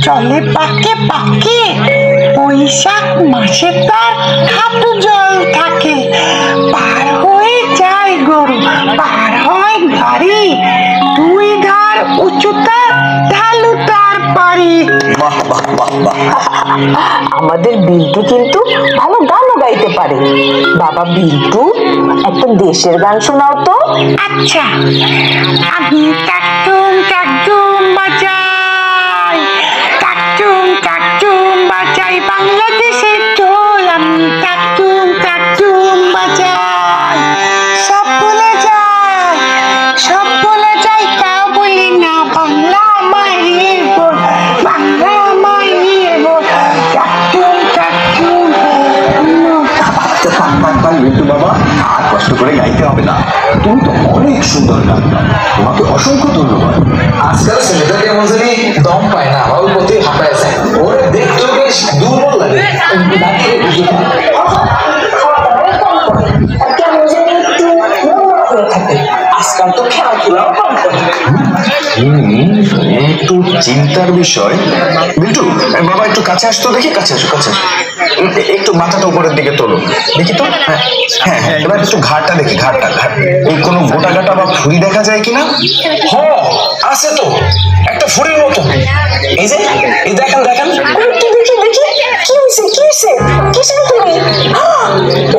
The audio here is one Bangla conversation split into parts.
চলে পাকে পাকে, বৈশাখ মাসে তার হাঁটু জল থাকে। পার হয়ে যায় গরু, পার হয় গাড়ি, দুই ধার উঁচু তার, ঢালু তার বাড়ি। আমাদের বিল্টু কিন্তু ভালো গানও গাইতে পারে। বাবা বিল্টু, একটা দেশের গান শোনাও তো। আচ্ছা, আমি কাকটুম কাকটুম বাজাই, কাকটুম কাকটুম বাজাই বাংলাদেশের ঢোল। আমি কাকটুম কাকটুম বাজাই, সব ভুলে যাই, সব ভুলে যাই, তাও বলি না বাংলা মায়ের বোল, বাংলা মায়ের বোল। কাকটুম কাকটুম। বিল্টু বাবা, আর কষ্ট করে গাইতে হবে না, তুমি তো অনেক সুন্দর গান গাও, তোমাকে অসংখ্য ধন্যবাদ। আজকাল ছেলেটা কেমন জানি দম পায় না, আমার প্রতি হাঁপায় যায়, ওর দেখতে বেশ দুর্বল লাগে। আজকাল তো খেলাধুলাও কম করে। একটু চিন্তার বিষয়। বিল্টু বাবা, একটু কাছে আসতো দেখি, কাছে আসো, কাছে আসো, একটু মাথাটা উপরের দিকে তোলো দেখি তো। হ্যাঁ হ্যাঁ, এবার একটু ঘাড়টা দেখি, ঘাড়টা, ঘাড় এই কোনো গোটা গাটা বা ফুরি দেখা যায় কিনা? হ, আছে তো একটা ফুরির মতো। এই যে এই দেখেন দেখেন, দেখি দেখি দেখি, কি হয়েছে কি হয়েছে, কিসের ফুরি?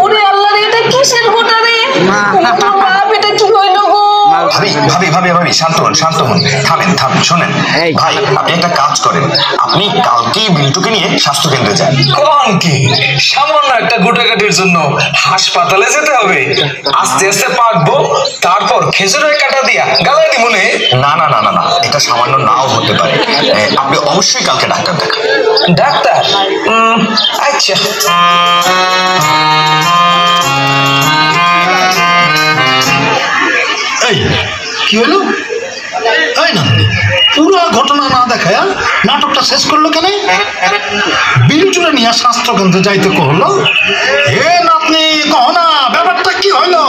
ওরে আল্লাহ রে, এটা কিসের গোটা রে? বাপ, এটা কি হইল গো? ভাবি ভাবি ভাবি ভাবি, শান্ত হন, শান্ত হন, থামেন থামেন, শোনেন ভাই, আপনি একটা কাজ করেন, আপনি কালকেই বিল্টুকে নিয়ে স্বাস্থ্য কেন্দ্রে যান। কোন কি সামান্য একটা গোটাকাটির জন্য হাসপাতালে যেতে হবে? আস্তে আস্তে পাকবো, তারপর খেজুরের কাটা দিয়া গালায় দিব নে। না না না না না, এটা সামান্য নাও হতে পারে, আপনি অবশ্যই কালকে ডাক্তার দেখান। ডাক্তার? আচ্ছা। এই কি হলো? এই নন্দী, পুরো ঘটনা না দেখায় নাটকটা শেষ করলো কেন? বিল্টুরে নিয়ে স্বাস্থ্য কেন্দ্রে যাইতে করলো। এ নাতনি, কহ না ব্যাপারটা কি হইলো?